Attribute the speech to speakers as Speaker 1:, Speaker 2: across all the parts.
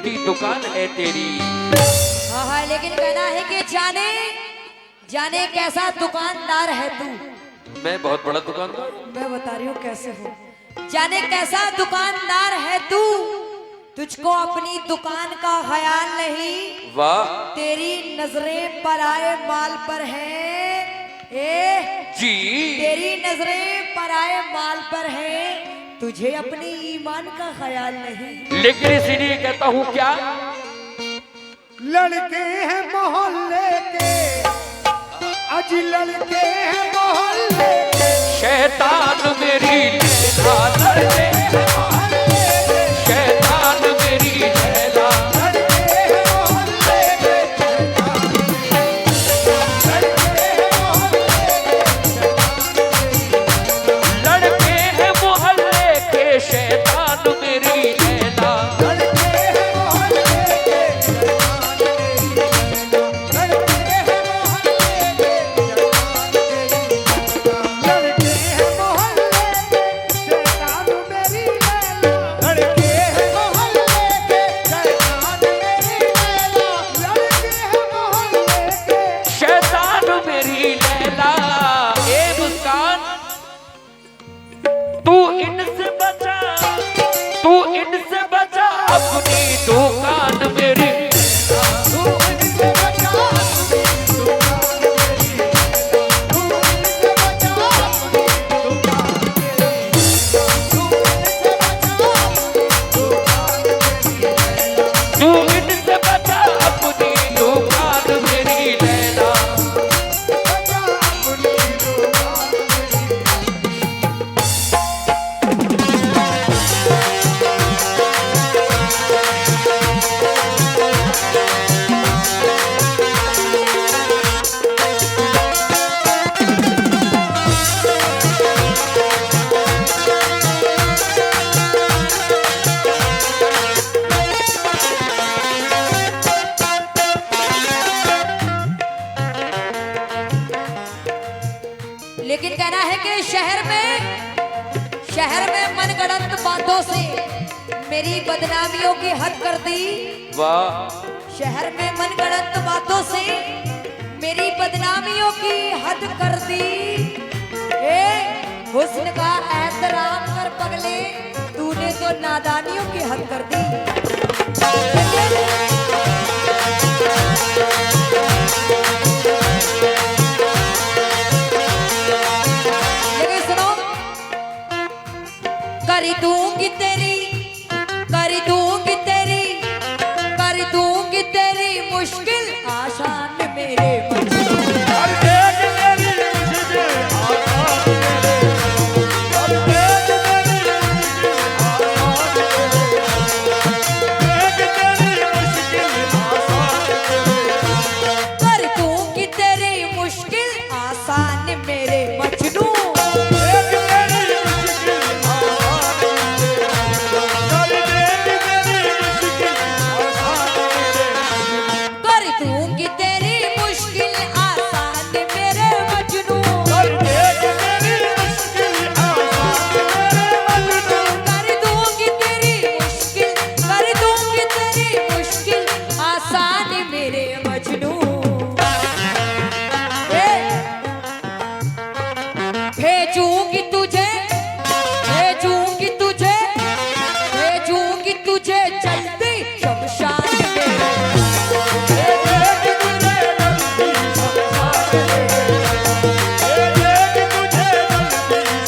Speaker 1: छोटी दुकान है तेरी।
Speaker 2: हाँ हाँ, लेकिन कहना है कि जाने जाने कैसा दुकानदार है तू।
Speaker 1: मैं बहुत बड़ा दुकानदार हूँ।
Speaker 2: मैं बता रही हूँ कैसे हो। जाने कैसा दुकानदार है तू, तुझको अपनी दुकान का ख्याल नहीं।
Speaker 1: वाह
Speaker 2: तेरी नजरें पराए माल पर है।
Speaker 1: जी,
Speaker 2: तेरी नजरें पराए माल पर है, तुझे अपने ईमान का ख्याल नहीं।
Speaker 1: लेकिन इसीलिए कहता हूँ क्या,
Speaker 3: लड़के हैं मोहल्ले के, आज लड़के हैं मोहल्ले के,
Speaker 1: शैतान मेरी लैला लड़के हैं मोहल्ले के, शैतान मेरी लैला
Speaker 3: लड़के हैं मोहल्ले के,
Speaker 1: लड़के हैं मोहल्ले के, शैतान मेरी लैला।
Speaker 3: लड़के हैं मोहल्ले के, लड़के हैं मोहल्ले के, लड़के हैं मोहल्ले के, शैतान मेरी लैला। लड़के हैं मोहल्ले के, शैतान मेरी लैला। लड़के हैं मोहल्ले के,
Speaker 1: शैतान मेरी लैला। ए मुस्कान, तू इनसे बचा, तू इनसे बचा अपनी दुकान मेरी।
Speaker 3: तू इनसे बचा अपनी दुकान मेरी, तू इनसे बचा अपनी दुकान मेरी, तू इनसे बचा अपनी दुकान मेरी,
Speaker 1: तू इनसे बचा अपनी दुकान मेरी लैला।
Speaker 3: बचा अपनी दुकान मेरी।
Speaker 2: लेकिन कहना है कि शहर में मनगढ़ंत बातों से मेरी बदनामियों की हद कर दी।
Speaker 1: वाह,
Speaker 2: शहर में मनगढ़ंत बातों से मेरी बदनामियों की हद कर दी। ए हुस्न का एहतराम कर पगले, तूने तो नादानियों की हद कर दी। लेकिन सुनो, कर दूंगी तेरी, कर दूंगी तेरी, कर दूंगी तेरी मुश्किल आसान मेरे मजनू।
Speaker 3: हर एक मेरी मुश्किल आसान मेरे, हर एक मेरी मुश्किल आसान मेरे, एक तेरी मुश्किल आसान मेरे,
Speaker 2: कर दूंगी तेरी मुश्किल आसान मेरे मजनू।
Speaker 3: एक तेरी मुश्किल आसान मेरे, हर एक तेरी मुश्किल आसान मेरे,
Speaker 2: कर दूंगी तेरी मुश्किल आसान मेरे मजनू।
Speaker 3: हर एक तेरी मुश्किल आसान मेरे मजनू।
Speaker 2: कर दूंगी तेरी मुश्किल, कर दूंगी तेरी मुश्किल आसान मेरे मजनू। ए, भेजूंगी तुझे, भेजूंगी तुझे, भेजूंगी तुझे जल्दी शमशान मेरे।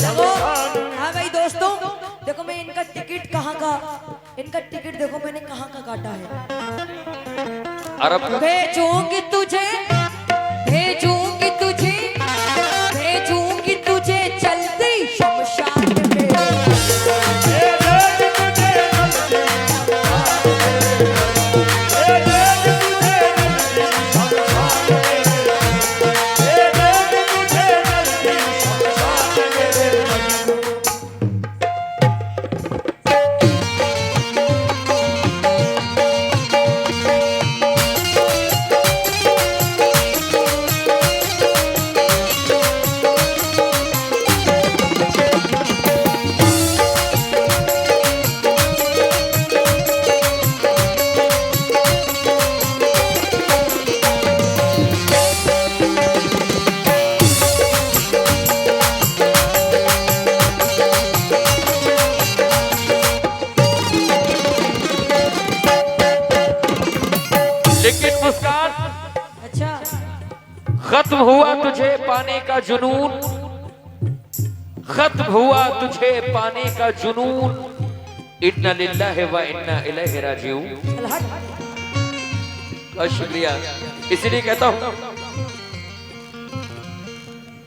Speaker 2: देखो, हाँ भाई दोस्तों, देखो मैं इनका टिकट कहाँ का, इनका टिकट देखो मैंने कहाँ का काटा है।
Speaker 1: अरब का।
Speaker 2: भेजूंगी तुझे, भेजूंगी तुझे, भेजूंगी तुझे जल्दी शमशान मेरे।
Speaker 1: खत्म हुआ तुझे पाने का जुनून, खत्म हुआ तुझे पाने का जुनून। इन्ना लिल्लाहि व इन्ना इलैहि राजिऊन। बहुत शुक्रिया। इसलिए कहता हूं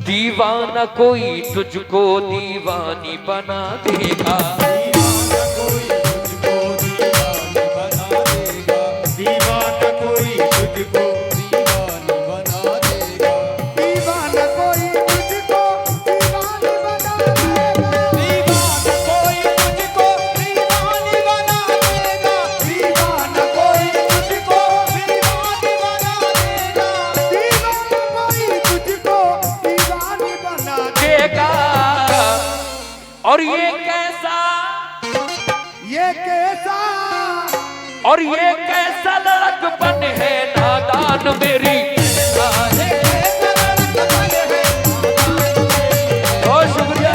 Speaker 1: दीवाना कोई तुझको दीवानी बना देगा,
Speaker 3: दीवाना कोई तुझको दीवानी बना देगा, दीवाना कोई तुझको दीवानी बना देगा, दीवाना कोई तुझको दीवानी बना देगा, दीवाना कोई तुझको दीवानी बना देगा, दीवाना कोई तुझको दीवानी बना
Speaker 1: देगा। और ये कैसा और ये कैसा लड़कपन है नादान मेरी, बहुत शुक्रिया।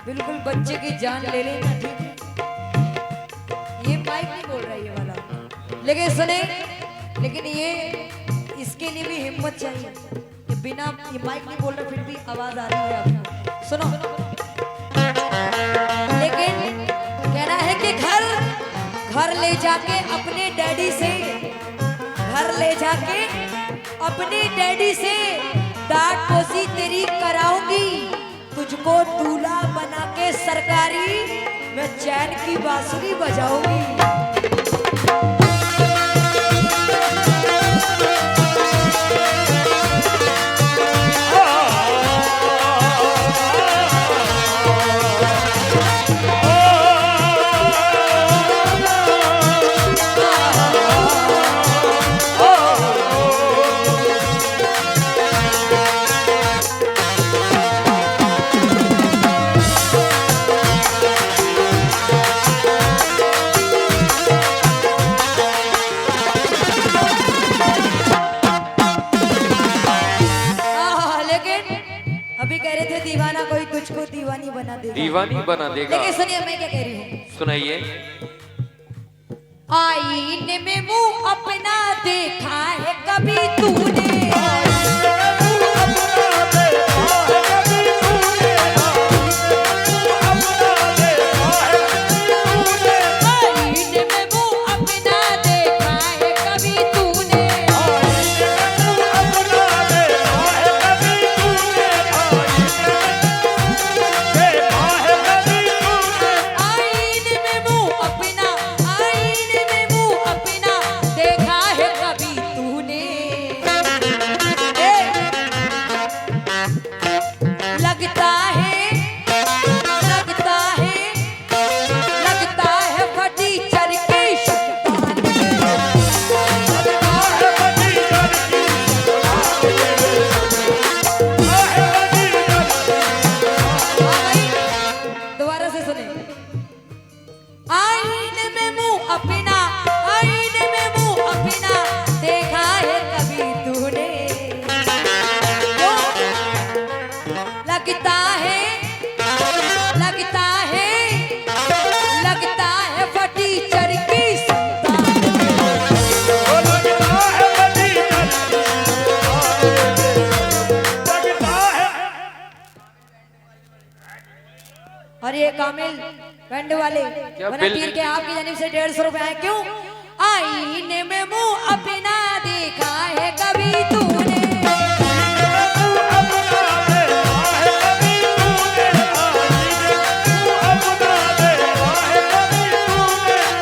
Speaker 2: बिल्कुल बच्चे की जान ले लेना, ठीक है। ये माइक नहीं बोल रहा है ये वाला, लेकिन सुने, लेकिन ये इसके लिए भी हिम्मत चाहिए कि बिना ये माइक नहीं बोल रहा फिर भी आवाज आ रही है आपको। सुनो, लेकिन कहना है कि घर ले जाके अपने डैडी से, घर ले जाके अपने डैडी से डांट पोसी तेरी कराऊंगी, तुझको दूल्हा बना के सरकारी मैं चैन की बांसुरी बजाऊंगी।
Speaker 1: दीवानी बना देगा।
Speaker 2: लेकिन सुनिए मैं क्या कह रही हूँ,
Speaker 1: सुनाइए।
Speaker 2: आईने में मुंह अपना देखा है कभी तूने, लगता है फटी सुने। आईने में मुंह अपना, आईने में मुंह अपना देखा है कभी तूने? लगता है, लगता है, लगता है फटीचर की संतान। और ये कामिल बैंड वाले वनतीर के आपकी जानिब से 150 रुपए है। क्यों? आईने में मुंह अपना देखा है कभी तूने?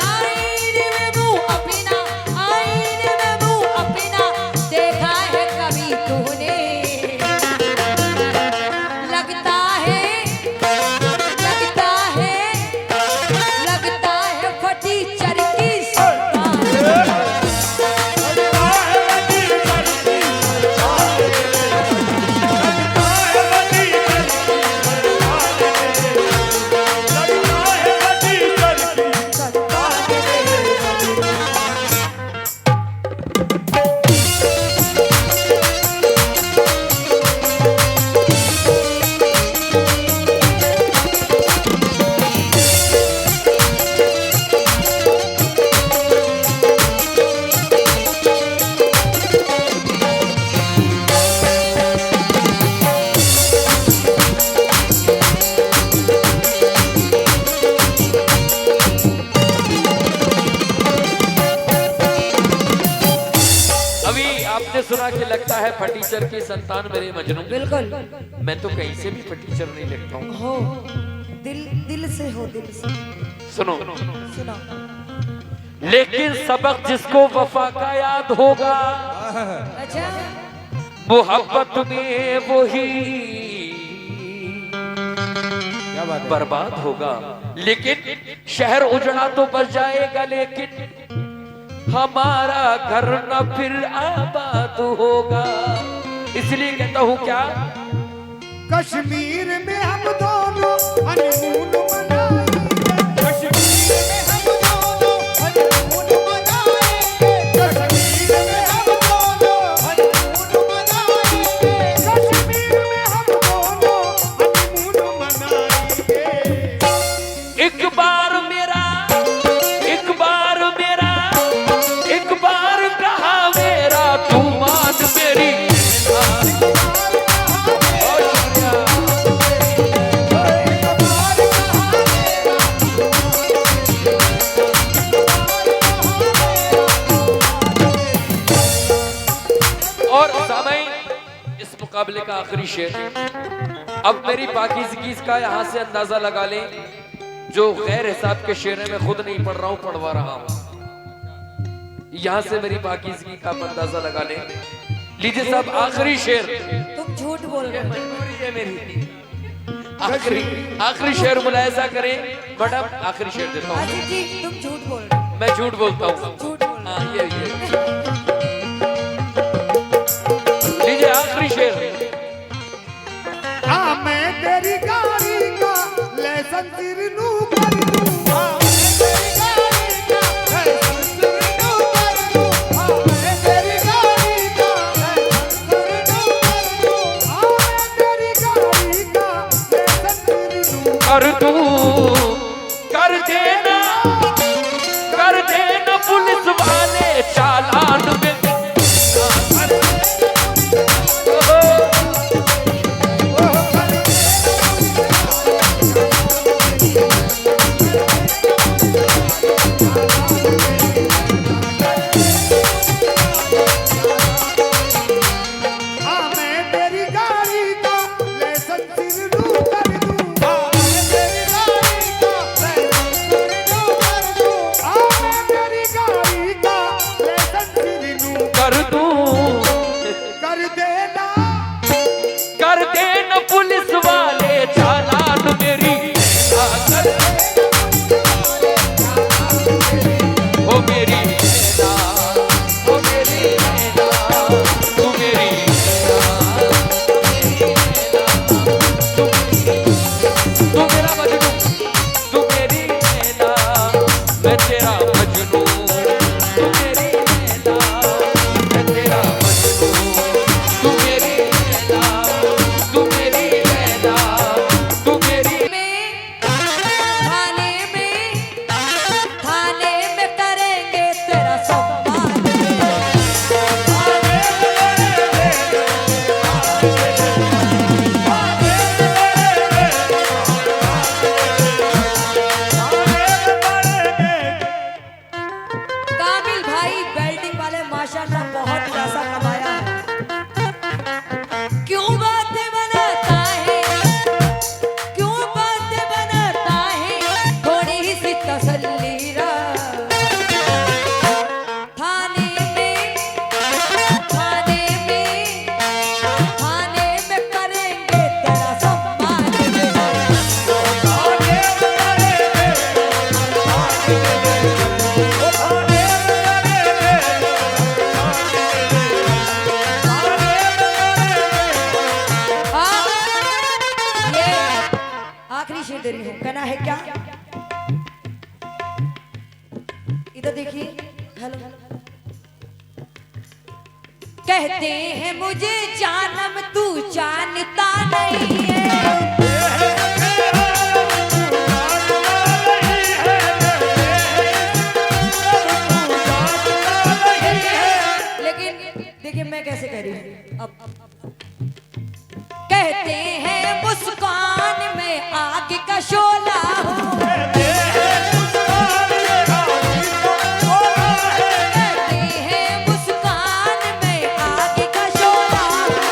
Speaker 2: आईने में मुंह अपना, आईने में मुंह अपना देखा है कभी तूने? लगता है, लगता है, लगता है फटीचर की संतान।
Speaker 1: आपने सुना कि लगता है फटीचर की संतान मेरे मजनू।
Speaker 2: बिल्कुल
Speaker 1: मैं तो कहीं से भी फटीचर नहीं लगता हूँ।
Speaker 2: हो, दिल दिल से हो, दिल से
Speaker 1: सुनो,
Speaker 2: सुना।
Speaker 1: लेकिन सबक जिसको वफा का याद होगा,
Speaker 2: अच्छा,
Speaker 1: मोहब्बत में वही
Speaker 3: क्या बात है?
Speaker 1: बर्बाद होगा। लेकिन शहर उजड़ा तो बच जाएगा, लेकिन हमारा घर न फिर आबाद होगा। इसलिए कहता हूँ क्या,
Speaker 3: कश्मीर में हम दोनों हनीमून मनाएंगे। कश्मीर में हम दोनों हनीमून मनाएंगे। कश्मीर में हम दोनों हनीमून मनाएंगे। कश्मीर में हम दोनों हनीमून मनाएंगे।
Speaker 1: एक बार मेरा, एक बार मेरा, एक बार कहा मेरा, तू मान मेरी। और सामईन, इस मुकाबले का आखिरी शेर। अब मेरी पाकीज़गी का यहाँ से अंदाजा लगा लें, जो गैर हिसाब के शेर है मैं खुद नहीं पढ़ रहा हूँ, पढ़वा रहा हूँ। यहाँ से मेरी पाकीज़गी का अंदाजा लगा लें। लीजिए साहब, आखिरी शेर।
Speaker 2: तुम झूठ बोल रहे हो।
Speaker 1: मजबूरी है मेरी। आखिरी शेर मुलायजा करें मैडम, आखिरी शेर देता हूँ।
Speaker 2: आसिफ जी, तुम झूठ बोल रहे हो।
Speaker 1: मैं झूठ बोलता हूँ।
Speaker 2: झूठ बोल रहे
Speaker 1: हाँ, ये लीजिए आखिरी शेर।
Speaker 3: हाँ, मैं तेरी गाड़ी का लाइसेंस रिन्यू कर दूं। हाँ, मैं तेरी गाड़ी का लाइसेंस रिन्यू कर दूं। हाँ, मैं तेरी गाड़ी का लाइसेंस रिन्यू कर दूं। हाँ, मैं तेरी गाड़ी का लाइसेंस रिन्यू
Speaker 1: कर दूं, कर देना, कर देना पुलिस वाले चालान में।
Speaker 3: हाँ, मैं तेरी गाड़ी का लाइसेंस रिन्यू कर दूं। हाँ, मैं तेरी गाड़ी का लाइसेंस रिन्यू कर दूं। हाँ, मैं तेरी गाड़ी का
Speaker 2: आखिरी शेर दे रही हूँ, कहना है क्या? इधर देखिए, हेलो। कहते हैं मुझे जानम तू जानता नहीं है, लेकिन देखिए मैं कैसे कह रही हूँ अब। कहते हैं मुस्कान में आग का शोला हूँ, कहते हैं मुस्कान में आग का शोला हूँ,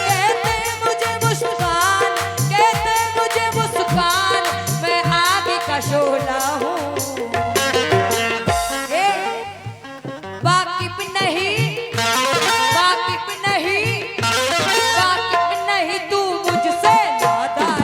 Speaker 2: कहते मुझे मुस्कान में आग का शोला हूँ। वाकिफ नहीं, वाकिफ नहीं, वाकिफ नहीं तू मुझसे नादान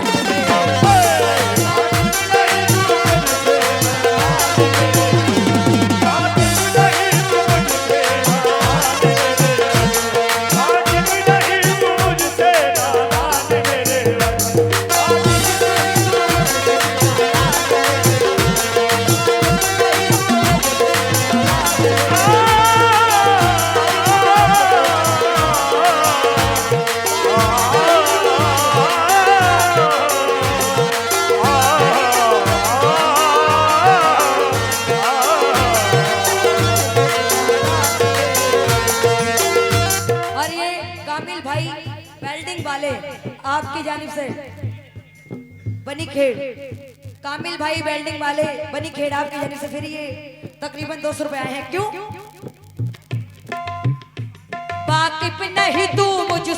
Speaker 2: भाई वेल्डिंग वाले आपकी जानिब से बनीखेड़, कामिल भाई वेल्डिंग वाले बनीखेड़ आपकी जानिब से फिर ये तकरीबन 200 रुपए आए हैं। क्यों? वाकिफ नहीं तू मुझ